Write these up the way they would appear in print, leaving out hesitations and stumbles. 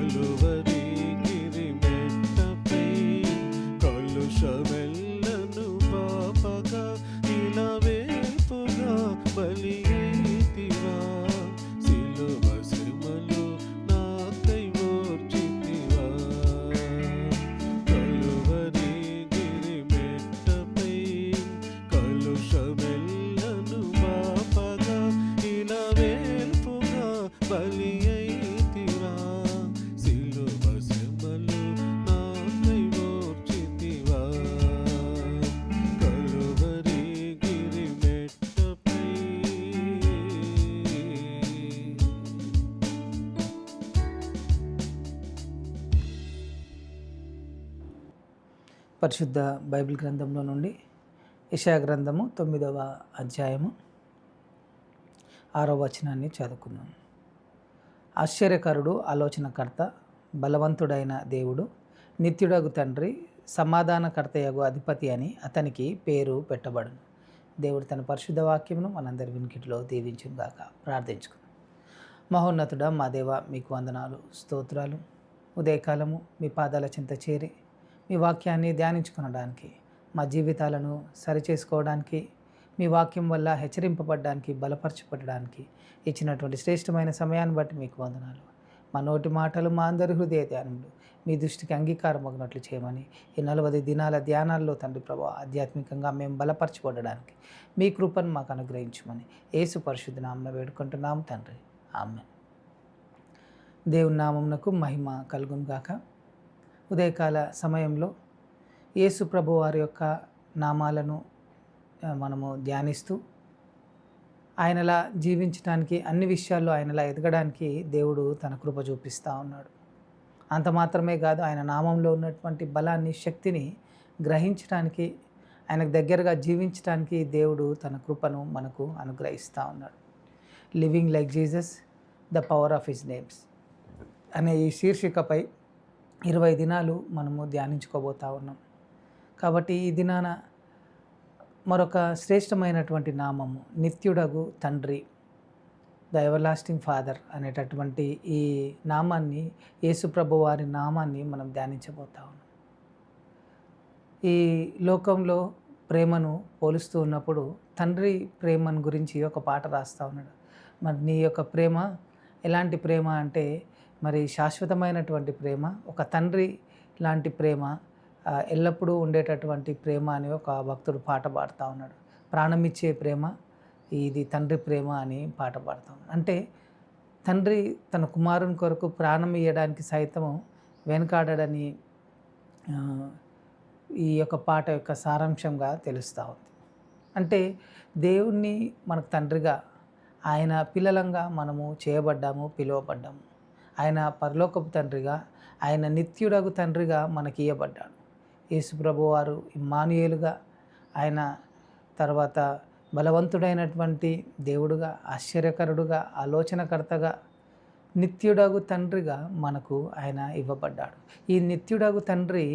కలువరి గిరిమెట్టపై కలుషమెల్లను పాపగా ఇలవేల్పుగా బలి అయితివా. సిలువ శ్రమలు నాకై ఓర్చితివా. కలువరి గిరిమెట్టపై కలుషమెల్లను పాపగా ఇలవేల్పుగా బలి అయితివా. సిలువ శ్రమలు నాకై ఓర్చితివా. కలువరి గిరిమెట్టపై. పరిశుద్ధ బైబిల్ గ్రంథంలో నుండి యెషయా గ్రంథము 9వ అధ్యాయము 6వ వచనాన్ని చదువుకున్నాం. ఆశ్చర్యకరుడు, ఆలోచనకర్త, బలవంతుడైన దేవుడు, నిత్యుడగు తండ్రి, సమాధానకర్తయగు అధిపతి అని అతనికి పేరు పెట్టబడును. దేవుడు తన పరిశుద్ధ వాక్యమును మనందరి వినికిడిలో దీవించును గాక. ప్రార్థించుకుందాం. మహోన్నతుడా, మా దేవ, మీకు వందనాలు, స్తోత్రాలు. ఉదయకాలము మీ పాదాల చెంత చేరి మీ వాక్యాన్ని ధ్యానించుకొనడానికి, మా జీవితాలను సరిచేసుకోవడానికి, మీ వాక్యం వల్ల హెచ్చరింపబడడానికి, బలపరచబడడానికి ఇచ్చినటువంటి శ్రేష్టమైన సమయాన్ని బట్టి మీకు వందనాలు. మా నోటి మాటలు, మా అందరి హృదయ ధ్యానములు మీ దృష్టికి అంగీకారమగినట్లు చేయమని ఈ 40 దినాల ధ్యానాల్లో తండ్రి ప్రభు ఆధ్యాత్మికంగా మేము బలపరచబడడానికి మీ కృపను మాకు అనుగ్రహించమని యేసు పరిశుద్ధ నామమున వేడుకుంటున్నాం తండ్రి. ఆమేన్. దేవుని నామమునకు మహిమ కలుగును గాక. ఉదయకాల సమయంలో యేసు ప్రభు వారి యొక్క నామాలను మనము ధ్యానిస్తూ ఆయనలా జీవించడానికి, అన్ని విషయాల్లో ఆయనలా ఎదగడానికి దేవుడు తన కృప చూపిస్తూ ఉన్నాడు. అంత మాత్రమే కాదు, ఆయన నామంలో ఉన్నటువంటి బలాన్ని, శక్తిని గ్రహించడానికి, ఆయనకు దగ్గరగా జీవించడానికి దేవుడు తన కృపను మనకు అనుగ్రహిస్తూ ఉన్నాడు. Living like Jesus, the power of his names అనే ఈ శీర్షికపై 20 దినాలు మనము ధ్యానించుకోబోతూ ఉన్నాం. కాబట్టి ఈ దినాన మరొక శ్రేష్టమైనటువంటి నామము, నిత్యుడగు తండ్రి, ద ఎవర్లాస్టింగ్ ఫాదర్ అనేటటువంటి ఈ నామాన్ని, యేసుప్రభు వారి నామాన్ని మనం ధ్యానించబోతా ఉన్నాం. ఈ లోకంలో ప్రేమను పోలుస్తూ ఉన్నప్పుడు తండ్రి ప్రేమను గురించి ఒక పాట రాస్తూ ఉన్నాడు. మరి నీ యొక్క ప్రేమ ఎలాంటి ప్రేమ అంటే, మరి శాశ్వతమైనటువంటి ప్రేమ, ఒక తండ్రి లాంటి ప్రేమ, ఎల్లప్పుడూ ఉండేటటువంటి ప్రేమ అని ఒక భక్తుడు పాట పాడుతూ ఉన్నాడు. ప్రాణమిచ్చే ప్రేమ ఇది తండ్రి ప్రేమ అని పాట పాడుతూ ఉన్నాడు. అంటే తండ్రి తన కుమారుని కొరకు ప్రాణం ఇవ్వడానికి సైతము వెనకాడని ఈ యొక్క పాట యొక్క సారాంశంగా తెలుస్తూ ఉంది. అంటే దేవుణ్ణి మనకు తండ్రిగా, ఆయన పిల్లలంగా మనము చేయబడ్డాము, పిలువబడ్డాము. ఆయన పరలోకపు తండ్రిగా, ఆయన నిత్యుడగు తండ్రిగా మనకి ఇవ్వబడ్డాడు. యేసుప్రభు వారు ఇమ్మానుయేలుగా, ఆయన తర్వాత బలవంతుడైనటువంటి దేవుడుగా, ఆశ్చర్యకరుడుగా, ఆలోచనకర్తగా, నిత్యుడగు తండ్రిగా మనకు ఆయన ఇవ్వబడ్డాడు. ఈ నిత్యుడగు తండ్రి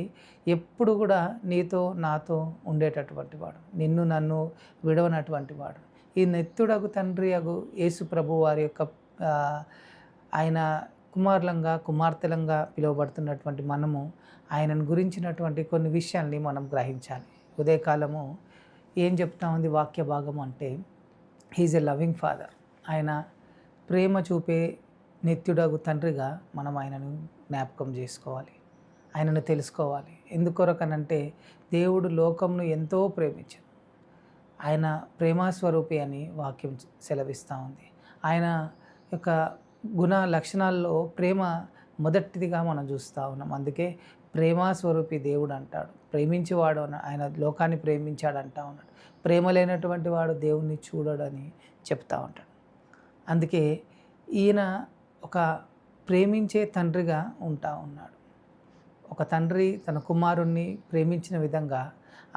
ఎప్పుడు కూడా నీతో నాతో ఉండేటటువంటి వాడు, నిన్ను నన్ను విడవనటువంటి వాడు. ఈ నిత్యుడగు తండ్రి అగు యేసు ప్రభు వారి యొక్క ఆయన కుమారులంగా, కుమార్తెలంగా పిలువబడుతున్నటువంటి మనము ఆయనను గురించినటువంటి కొన్ని విషయాల్ని మనం గ్రహించాలి. ఉదయకాలము ఏం చెప్తా ఉంది వాక్య భాగం అంటే, హీజ్ ఎ లవింగ్ ఫాదర్. ఆయన ప్రేమ చూపే నిత్యుడగు తండ్రిగా మనం ఆయనను జ్ఞాపకం చేసుకోవాలి, ఆయనను తెలుసుకోవాలి. ఎందుకొరకనంటే దేవుడు లోకంను ఎంతో ప్రేమించాడు. ఆయన ప్రేమాస్వరూపి అని వాక్యం సెలవిస్తూ ఉంది. ఆయన యొక్క గుణ లక్షణాల్లో ప్రేమ మొదటిదిగా మనం చూస్తూ ఉన్నాం. అందుకే ప్రేమాస్వరూపి దేవుడు అంటాడు. ప్రేమించేవాడు ఆయన లోకాన్ని ప్రేమించాడు అంటా ఉన్నాడు. ప్రేమ లేనటువంటి వాడు దేవుణ్ణి చూడడని చెప్తా ఉంటాడు. అందుకే ఈయన ఒక ప్రేమించే తండ్రిగా ఉంటా ఉన్నాడు. ఒక తండ్రి తన కుమారుణ్ణి ప్రేమించిన విధంగా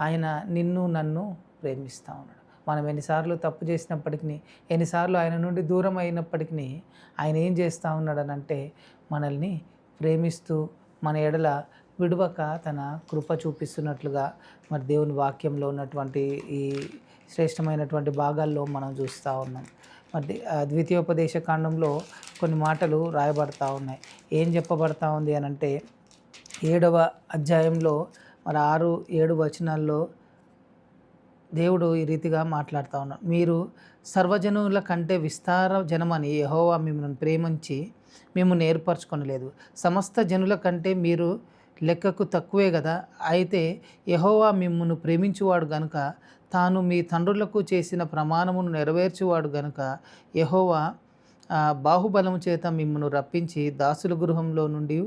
ఆయన నిన్ను నన్ను ప్రేమిస్తూ ఉన్నాడు. మనం ఎన్నిసార్లు తప్పు చేసినప్పటికీ, ఎన్నిసార్లు ఆయన నుండి దూరం అయినప్పటికీ ఆయన ఏం చేస్తూ ఉన్నాడనంటే, మనల్ని ప్రేమిస్తూ మన ఎడల విడువక తన కృప చూపిస్తున్నట్లుగా మరి దేవుని వాక్యంలో ఉన్నటువంటి ఈ శ్రేష్టమైనటువంటి భాగాల్లో మనం చూస్తూ ఉన్నాం. మరి ద్వితీయోపదేశ కాండంలో కొన్ని మాటలు రాయబడతా ఉన్నాయి. ఏం చెప్పబడతా ఉంది అని అంటే 7వ అధ్యాయంలో మరి 6, 7 వచనాల్లో దేవుడు ఈ రీతిగా మాట్లాడుతూ ఉన్నాడు. మీరు సర్వజనుల కంటే విస్తార జనమని యెహోవా మిమ్మల్ని ప్రేమించి మిమ్మల్ని ఏర్పరచుకొనలేదు. సమస్త జనుల కంటే మీరు లెక్కకు తక్కువే కదా. అయితే యెహోవా మిమ్మును ప్రేమించువాడు గనుక తాను మీ తండ్రులకు చేసిన ప్రమాణమును నెరవేర్చువాడు గనుక యెహోవా బాహుబలము చేత మిమ్మల్ని రప్పించి దాసుల గృహంలో నుండి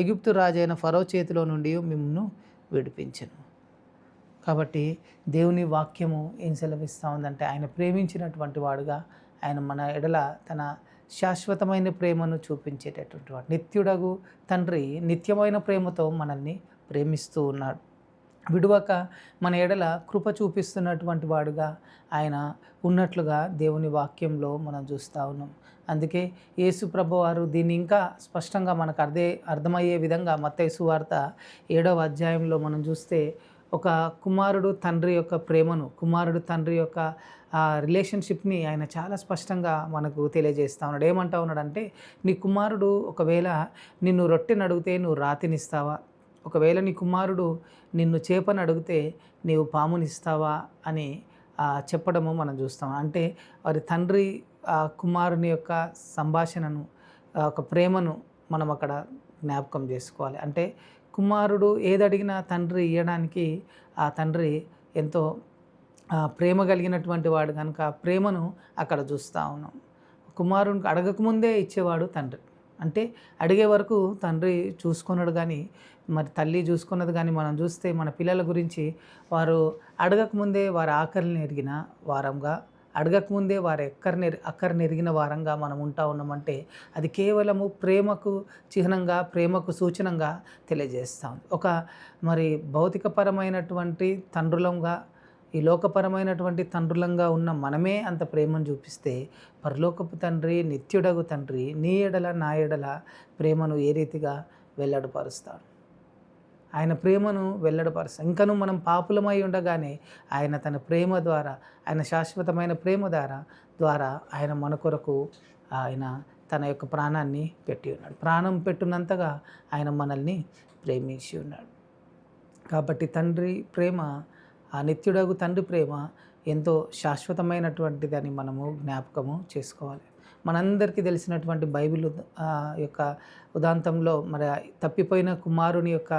ఐగుప్తు రాజైన ఫరో చేతిలో నుండి మిమ్మల్ని విడిపించెను. కాబట్టి దేవుని వాక్యము ఏం సెలవిస్తూ ఉందంటే ఆయన ప్రేమించినటువంటి వాడుగా ఆయన మన ఎడల తన శాశ్వతమైన ప్రేమను చూపించేటటువంటి వాడు. నిత్యుడగు తండ్రి నిత్యమైన ప్రేమతో మనల్ని ప్రేమిస్తూ ఉన్నాడు. విడువక మన ఎడల కృప చూపిస్తున్నటువంటి వాడుగా ఆయన ఉన్నట్లుగా దేవుని వాక్యంలో మనం చూస్తూ ఉన్నాం. అందుకే యేసు ప్రభువారు దీన్ని ఇంకా స్పష్టంగా మనకు అర్థమయ్యే విధంగా మత్తయి సువార్త 7వ అధ్యాయంలో మనం చూస్తే ఒక కుమారుడు తండ్రి యొక్క ప్రేమను, కుమారుడు తండ్రి యొక్క రిలేషన్షిప్ని ఆయన చాలా స్పష్టంగా మనకు తెలియజేస్తూ ఉన్నాడు. ఏమంటా ఉన్నాడంటే, నీ కుమారుడు ఒకవేళ నిన్ను రొట్టెని అడిగితే నువ్వు రాతినిస్తావా? ఒకవేళ నీ కుమారుడు నిన్ను చేపని అడిగితే నీవు పామునిస్తావా అని చెప్పడము మనం చూస్తాం. అంటే వారి తండ్రి కుమారుని యొక్క సంభాషణను, ఒక ప్రేమను మనం అక్కడ జ్ఞాపకం చేసుకోవాలి. అంటే కుమారుడు ఏదడిగినా తండ్రి ఇవ్వడానికి ఆ తండ్రి ఎంతో ప్రేమ కలిగినటువంటి వాడు కనుక ప్రేమను అక్కడ చూస్తూ ఉన్నాం. కుమారునికి అడగకముందే ఇచ్చేవాడు తండ్రి. అంటే అడిగే వరకు తండ్రి చూసుకున్నాడు, కానీ మరి తల్లి చూసుకున్నది కానీ మనం చూస్తే మన పిల్లల గురించి వారు అడగకముందే వారి ఆకలిని ఎరిగిన వారంగా, అడగకముందే వారి అక్కరిని ఎరిగిన వారంగా మనం ఉంటా ఉన్నామంటే అది కేవలము ప్రేమకు చిహ్నంగా, ప్రేమకు సూచనంగా తెలియజేస్తాం. ఒక మరి భౌతికపరమైనటువంటి తండ్రులంగా, ఈ లోకపరమైనటువంటి తండ్రులంగా ఉన్న మనమే అంత ప్రేమను చూపిస్తే పరలోకపు తండ్రి, నిత్యుడగు తండ్రి నీ ఎడల నా ఎడల ప్రేమను ఏ రీతిగా వెల్లడిపరుస్తాడు. ఆయన ప్రేమను వెల్లడిపరుస్తాడు. ఇంకను మనం పాపులమై ఉండగానే ఆయన తన ప్రేమ ద్వారా, ఆయన శాశ్వతమైన ప్రేమ ద్వారా ఆయన మన కొరకు ఆయన తన యొక్క ప్రాణాన్ని పెట్టి ఉన్నాడు. ప్రాణం పెట్టినంతగా ఆయన మనల్ని ప్రేమించి ఉన్నాడు. కాబట్టి తండ్రి ప్రేమ, ఆ నిత్యుడగు తండ్రి ప్రేమ ఎంతో శాశ్వతమైనటువంటిదని మనము జ్ఞాపకము చేసుకోవాలి. మనందరికీ తెలిసినటువంటి బైబిల్ యొక్క ఉదాంతంలో మరి తప్పిపోయిన కుమారుని యొక్క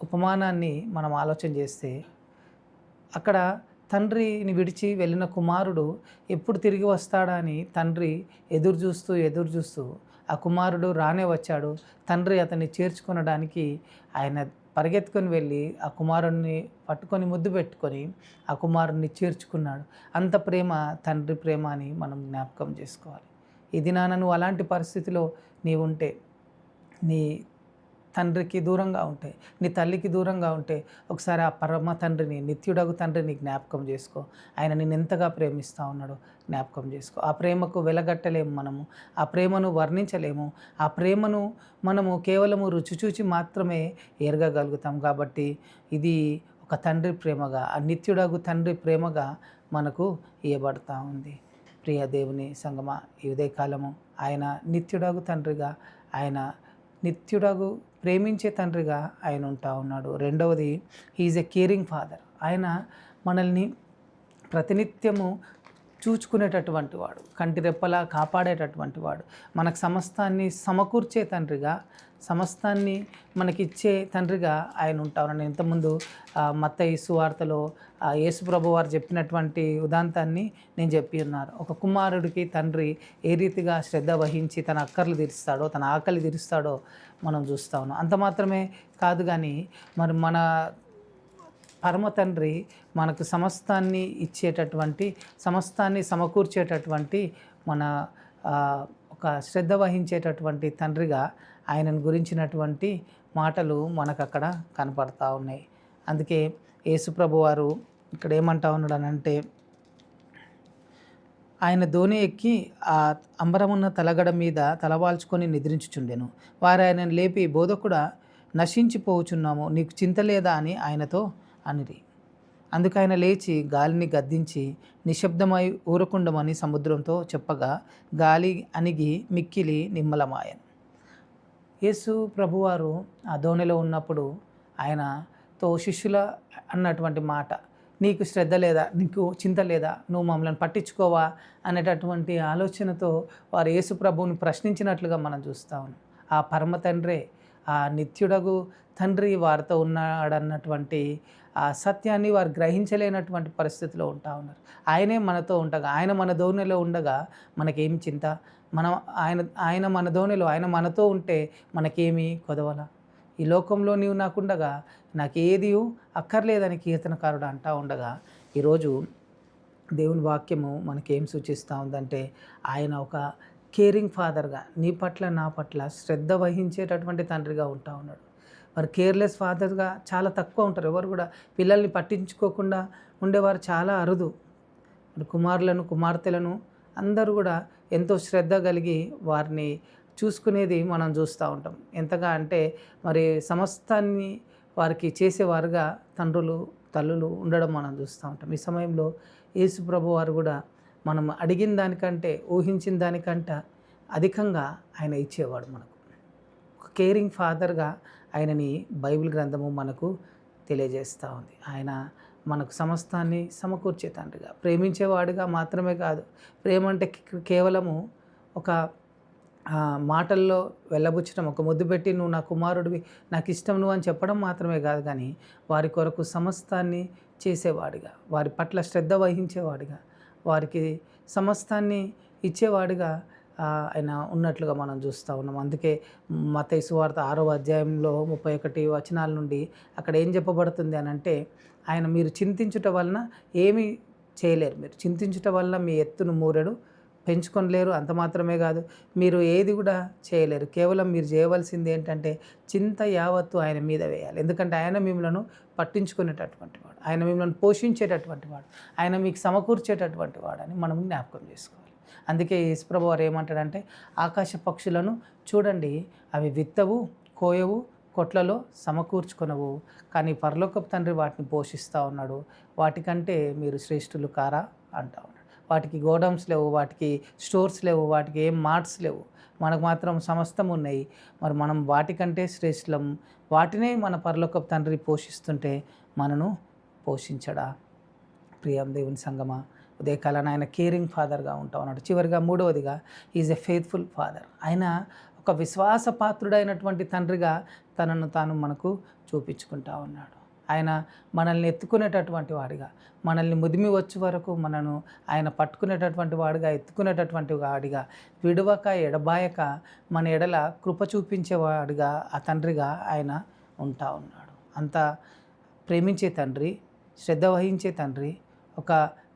ఉపమానాన్ని మనం ఆలోచన చేస్తే అక్కడ తండ్రిని విడిచి వెళ్ళిన కుమారుడు ఎప్పుడు తిరిగి వస్తాడా అని తండ్రి ఎదురు చూస్తూ ఆ కుమారుడు రానే వచ్చాడు. తండ్రి అతన్ని చేర్చుకొనడానికి ఆయన పరిగెత్తుకొని వెళ్ళి ఆ కుమారుడిని పట్టుకొని ముద్దు పెట్టుకొని ఆ కుమారుడిని చేర్చుకున్నాడు. అంత ప్రేమ తండ్రి ప్రేమ అని మనం జ్ఞాపకం చేసుకోవాలి. ఈ దినాన నువ్వు అలాంటి పరిస్థితిలో నీవు ఉంటే, నీ తండ్రికి దూరంగా ఉంటే, నీ తల్లికి దూరంగా ఉంటే ఒకసారి ఆ పరమ తండ్రిని, నిత్యుడగు తండ్రిని జ్ఞాపకం చేసుకో. ఆయన నిన్ను ఎంతగా ప్రేమిస్తూ ఉన్నాడో జ్ఞాపకం చేసుకో. ఆ ప్రేమకు వెలగట్టలేము మనము, ఆ ప్రేమను వర్ణించలేము. ఆ ప్రేమను మనము కేవలము రుచి చూచి మాత్రమే ఎరగగలుగుతాం. కాబట్టి ఇది ఒక తండ్రి ప్రేమగా, ఆ నిత్యుడగు తండ్రి ప్రేమగా మనకు ఇవ్వబడతా ఉంది. ప్రియ దేవుని సంగమా, ఈ ఉదయకాలము ఆయన నిత్యుడగు తండ్రిగా, ఆయన నిత్యుడగు ప్రేమించే తండ్రిగా ఆయన ఉంటా ఉన్నాడు. రెండవది, హీఈస్ ఎ కేరింగ్ ఫాదర్. ఆయన మనల్ని ప్రతినిత్యము చూచుకునేటటువంటి వాడు, కంటి రెప్పలా కాపాడేటటువంటి వాడు, మనకు సమస్తాన్ని సమకూర్చే తండ్రిగా, సమస్తాన్ని మనకిచ్చే తండ్రిగా ఆయన ఉంటా ఉన్నాడు. ఇంతకుముందు మత్తయి సువార్తలో యేసు ప్రభు వారు చెప్పినటువంటి ఉదాంతాన్ని నేను చెప్పి ఉన్నారు. ఒక కుమారుడికి తండ్రి ఏ రీతిగా శ్రద్ధ వహించి తన అక్కర్లు తీరుస్తాడో, తన ఆకలి తీరుస్తాడో మనం చూస్తూ ఉన్నాం. అంత మాత్రమే కాదు, కానీ మరి మన పరమ తండ్రి మనకు సమస్తాన్ని ఇచ్చేటటువంటి, సమస్తాన్ని సమకూర్చేటటువంటి, మన ఒక శ్రద్ధ వహించేటటువంటి తండ్రిగా ఆయనను గురించినటువంటి మాటలు మనకు అక్కడ కనపడతా ఉన్నాయి. అందుకే యేసుప్రభు వారు ఇక్కడ ఏమంటా ఉన్నాడనంటే, ఆయన ధోని ఎక్కి ఆ అంబరమున్న తలగడ మీద తలవాల్చుకొని నిద్రించుచుండెను. వారు ఆయనను లేపి, బోధకుడా, నశించిపోవచ్చున్నాము, నీకు చింత లేదా అని ఆయనతో అనిరి. అందుకు ఆయన లేచి గాలిని గద్దించి నిశ్శబ్దమై ఊరకుండమని సముద్రంతో చెప్పగా గాలి అణిగి మిక్కిలి నిమ్మలమాయను. యేసు ప్రభువారు ఆ దోణిలో ఉన్నప్పుడు ఆయనతో శిష్యుల అన్నటువంటి మాట, నీకు శ్రద్ధ లేదా, నీకు చింత లేదా, నువ్వు మమ్మల్ని పట్టించుకోవా అనేటటువంటి ఆలోచనతో వారు యేసు ప్రభువుని ప్రశ్నించినట్లుగా మనం చూస్తూ ఉన్నాం. ఆ పరమ తండ్రే, ఆ నిత్యుడగు తండ్రి వారితో ఉన్నాడన్నటువంటి ఆ సత్యాన్ని వారు గ్రహించలేనటువంటి పరిస్థితిలో ఉంటా ఉన్నారు. ఆయనే మనతో ఉండగా, ఆయన మన ధోనిలో ఉండగా మనకేం చింత, మనం ఆయన మన ధోనిలో, ఆయన మనతో ఉంటే మనకేమి కొదవల. ఈ లోకంలో నీవు నాకుండగా నాకేది అక్కర్లేదని కీర్తనకారుడు అంటూ ఉండగా, ఈరోజు దేవుని వాక్యము మనకేం సూచిస్తూ ఉందంటే, ఆయన ఒక కేరింగ్ ఫాదర్గా నీ పట్ల నా పట్ల శ్రద్ధ వహించేటటువంటి తండ్రిగా ఉంటా ఉన్నాడు. మరి కేర్లెస్ ఫాదర్గా చాలా తక్కువ ఉంటారు. ఎవరు కూడా పిల్లల్ని పట్టించుకోకుండా ఉండేవారు చాలా అరుదు. మరి కుమారులను కుమార్తెలను అందరూ కూడా ఎంతో శ్రద్ధ కలిగి వారిని చూసుకునేది మనం చూస్తూ ఉంటాం. ఎంతగా అంటే మరి సమస్తాన్ని వారికి చేసేవారుగా తండ్రులు తల్లులు ఉండడం మనం చూస్తూ ఉంటాం. ఈ సమయంలో యేసు ప్రభు వారు కూడా మనం అడిగిన దానికంటే, ఊహించిన దానికంటే అధికంగా ఆయన ఇచ్చేవాడు మనకు. ఒక కేరింగ్ ఫాదర్గా ఆయనని బైబిల్ గ్రంథము మనకు తెలియజేస్తూ ఉంది. ఆయన మనకు సమస్తాన్ని సమకూర్చే తండ్రిగా, ప్రేమించేవాడిగా మాత్రమే కాదు. ప్రేమ అంటే కేవలము ఒక మాటల్లో వెళ్ళబుచ్చడం, ఒక ముద్దు పెట్టి నువ్వు నా కుమారుడివి, నాకు ఇష్టం నువ్వు అని చెప్పడం మాత్రమే కాదు, కానీ వారి కొరకు సమస్తాన్ని చేసేవాడిగా, వారి పట్ల శ్రద్ధ వహించేవాడిగా, వారికి సమస్తాన్ని ఇచ్చేవాడిగా ఆయన ఉన్నట్లుగా మనం చూస్తూ ఉన్నాం. అందుకే మత్తయి సువార్త 6వ అధ్యాయంలో 31 వచనాల నుండి అక్కడ ఏం చెప్పబడుతుంది అని అంటే, ఆయన మీరు చింతించుట వలన ఏమీ చేయలేరు, మీరు చింతించుట వలన మీ ఎత్తును మూరెడు పెంచుకొనలేరు, అంత మాత్రమే కాదు మీరు ఏది కూడా చేయలేరు. కేవలం మీరు చేయవలసింది ఏంటంటే చింత యావత్తు ఆయన మీద వేయాలి. ఎందుకంటే ఆయన మిమ్మల్ని పట్టించుకునేటటువంటి వాడు, ఆయన మిమ్మల్ని పోషించేటటువంటి వాడు, ఆయన మీకు సమకూర్చేటటువంటి వాడు అని మనం జ్ఞాపకం చేసుకోవాలి. అందుకే యేసుప్రభు వారు ఏమంటాడంటే, ఆకాశ పక్షులను చూడండి, అవి విత్తవు, కోయవు, కొట్లలో సమకూర్చుకొనవు, కానీ పరలోకపు తండ్రి వాటిని పోషిస్తూ ఉన్నాడు, వాటికంటే మీరు శ్రేష్ఠులు కారా అంటా ఉన్నాడు. వాటికి గోడౌన్స్ లేవు, వాటికి స్టోర్స్ లేవు, వాటికి ఏం మార్ట్స్ లేవు, మనకు మాత్రం సమస్తం ఉన్నాయి. మరి మనం వాటికంటే శ్రేష్ఠులం. వాటినే మన పరలోకపు తండ్రి పోషిస్తుంటే మనను పోషించడా? ప్రియం దేవుని సంగమా, ఉదయకాలాన ఆయన కేరింగ్ ఫాదర్గా ఉంటా ఉన్నాడు. చివరిగా 3వదిగా ఈజ్ ఎ ఫెయిత్ఫుల్ ఫాదర్. ఆయన ఒక విశ్వాసపాత్రుడైనటువంటి తండ్రిగా తనను తాను మనకు చూపించుకుంటా ఉన్నాడు. ఆయన మనల్ని ఎత్తుకునేటటువంటి వాడిగా, మనల్ని ముదిమి వచ్చే వరకు మనను ఆయన పట్టుకునేటటువంటి వాడిగా, ఎత్తుకునేటటువంటి వాడిగా, విడవక ఎడబాయక మన ఎడల కృప చూపించేవాడిగా, ఆ తండ్రిగా ఆయన ఉంటా ఉన్నాడు. అంత ప్రేమించే తండ్రి, శ్రద్ధ వహించే తండ్రి, ఒక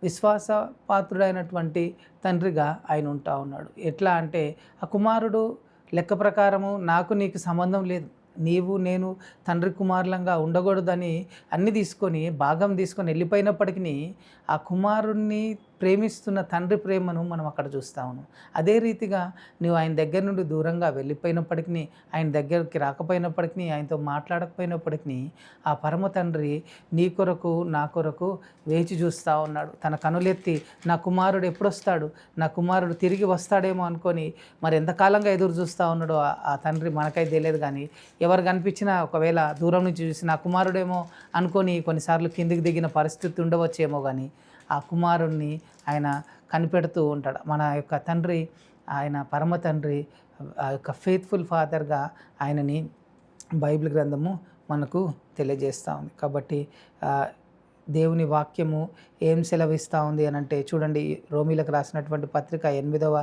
విశ్వాసపాత్రుడైనటువంటి తండ్రిగా ఆయన ఉంటా ఉన్నాడు. ఎట్లా అంటే, ఆ కుమారుడు లెక్క ప్రకారము నాకు నీకు సంబంధం లేదు, నీవు నేను తండ్రి కుమారులంగా ఉండకూడదని అన్నీ తీసుకొని భాగం తీసుకొని వెళ్ళిపోయినప్పటికీ ఆ కుమారుణ్ణి ప్రేమిస్తున్న తండ్రి ప్రేమను మనం అక్కడ చూస్తా ఉన్నాం. అదే రీతిగా నువ్వు ఆయన దగ్గర నుండి దూరంగా వెళ్ళిపోయినప్పటికీ, ఆయన దగ్గరికి రాకపోయినప్పటికీ, ఆయనతో మాట్లాడకపోయినప్పటికీ, ఆ పరమ తండ్రి నీ కొరకు నా కొరకు వేచి చూస్తూ ఉన్నాడు. తన కనులెత్తి నా కుమారుడు ఎప్పుడొస్తాడు, నా కుమారుడు తిరిగి వస్తాడేమో అనుకొని మరి ఎంతకాలంగా ఎదురు చూస్తూ ఉన్నాడో ఆ తండ్రి మనకైతే తెలియదు. కానీ ఎవరు కనిపించినా ఒకవేళ దూరం నుంచి చూసి నా కుమారుడేమో అనుకొని కొన్నిసార్లు కిందికి దిగిన పరిస్థితి ఉండవచ్చేమో, కానీ ఆ కుమారుణ్ణి ఆయన కనిపెడుతూ ఉంటాడు. మన యొక్క తండ్రి, ఆయన పరమ తండ్రి, ఆ యొక్క ఫెయిత్ఫుల్ ఫాదర్గా ఆయనని బైబిల్ గ్రంథము మనకు తెలియజేస్తూ ఉంది. కాబట్టి దేవుని వాక్యము ఏం సెలవిస్తూ ఉంది అని అంటే, చూడండి, రోమీలకు రాసినటువంటి పత్రిక 8వ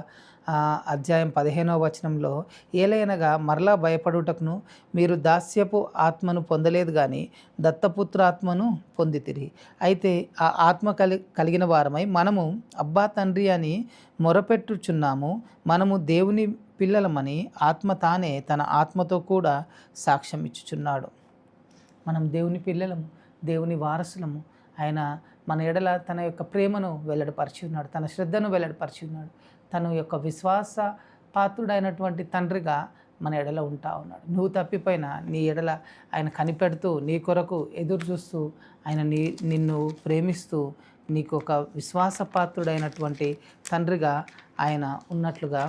అధ్యాయం 15వ వచనంలో, ఏలైనగా మరలా భయపడుటకును మీరు దాస్యపు ఆత్మను పొందలేదు కానీ దత్తపుత్రాత్మను పొందితిరి. అయితే ఆ ఆత్మ కలిగిన వారమై మనము అబ్బా తండ్రి అని మొరపెట్టుచున్నాము. మనము దేవుని పిల్లలమని ఆత్మ తానే తన ఆత్మతో కూడా సాక్ష్యం ఇచ్చుచున్నాడు. మనం దేవుని పిల్లలము, దేవుని వారసులము. ఆయన మన ఎడల తన యొక్క ప్రేమను వెల్లడిపరిచి ఉన్నాడు, తన శ్రద్ధను వెల్లడిపరిచి ఉన్నాడు. తన యొక్క విశ్వాస పాత్రుడైనటువంటి తండ్రిగా మన ఎడల ఉంటా ఉన్నాడు. నువ్వు తప్పిపోయినా నీ ఎడల ఆయన కనిపెడుతూ నీ కొరకు ఎదురు చూస్తూ ఆయన నిన్ను ప్రేమిస్తూ నీకు ఒక విశ్వాసపాత్రుడైనటువంటి తండ్రిగా ఆయన ఉన్నట్లుగా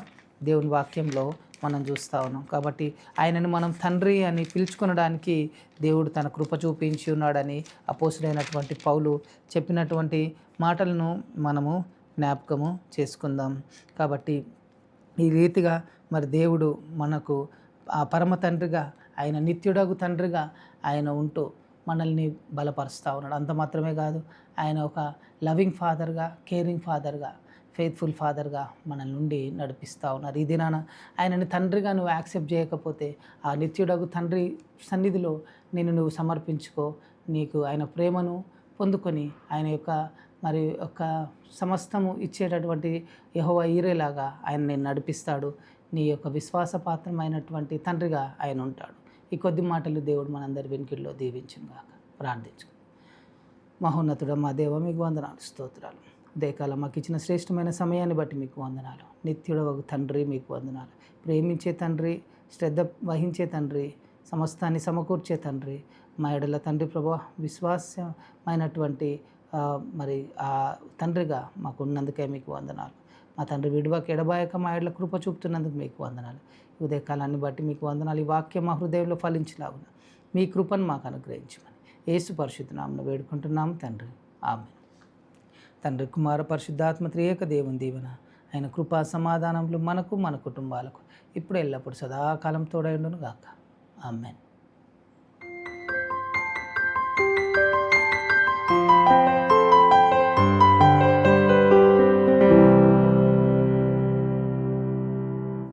దేవుని వాక్యంలో మనం చూస్తూ ఉన్నాం. కాబట్టి ఆయనను మనం తండ్రి అని పిలుచుకొనడానికి దేవుడు తన కృప చూపించి ఉన్నాడని అపోస్తుడైనటువంటి పౌలు చెప్పినటువంటి మాటలను మనము జ్ఞాపకము చేసుకుందాం. కాబట్టి ఈ రీతిగా మరి దేవుడు మనకు ఆ పరమ తండ్రిగా, ఆయన నిత్యుడగు తండ్రిగా ఆయన ఉంటూ మనల్ని బలపరుస్తూ ఉన్నాడు. అంత మాత్రమే కాదు, ఆయన ఒక లవింగ్ ఫాదర్గా, కేరింగ్ ఫాదర్గా, ఫెయిత్ఫుల్ ఫాదర్గా మన నుండి నడిపిస్తూ ఉన్నారు. ఈ దినాన ఆయనని తండ్రిగా నువ్వు యాక్సెప్ట్ చేయకపోతే ఆ నిత్యుడగు తండ్రి సన్నిధిలో నువ్వు సమర్పించుకో. నీకు ఆయన ప్రేమను పొందుకొని ఆయన యొక్క మరి ఒక సమస్తము ఇచ్చేటటువంటి యెహోవా ఈరేలాగా ఆయన నేను నడిపిస్తాడు. నీ యొక్క విశ్వాసపాత్రమైనటువంటి తండ్రిగా ఆయన ఉంటాడు. ఈ కొద్ది మాటలు దేవుడు మనందరి వెనుకల్లో దీవించుగాక. ప్రార్థించు. మహోన్నతుడ మా దేవ, మీకు వందనాలు, స్తోత్రాలు. ఉదయకాలం మాకు ఇచ్చిన శ్రేష్టమైన సమయాన్ని బట్టి మీకు వందనాలు. నిత్యుడవగు తండ్రి మీకు వందనాలు. ప్రేమించే తండ్రి, శ్రద్ధ వహించే తండ్రి, సమస్తాన్ని సమకూర్చే తండ్రి, మా ఎడల తండ్రి ప్రభా విశ్వాసమైనటువంటి మరి ఆ తండ్రిగా మాకు ఉన్నందుకే మీకు వందనాలు. మా తండ్రి విడువకి ఎడబాయక మా ఎడల కృప చూపుతున్నందుకు మీకు వందనాలు. ఉదయకాలాన్ని బట్టి మీకు వందనాలు. ఈ వాక్యం మా హృదయంలో ఫలించలాగున మీ కృపను మాకు అనుగ్రహించమని యేసు పరిశుద్ధ నామమున వేడుకుంటున్నాము తండ్రి, ఆమేన్. తండ్రి, కుమార, పరిశుద్ధాత్మ త్రియేక దేవుని దీవెన, ఆయన కృపా సమాధానములు మనకు, మన కుటుంబాలకు ఇప్పుడు ఎల్లప్పుడు సదాకాలం తోడై ఉండును గాక. ఆమేన్.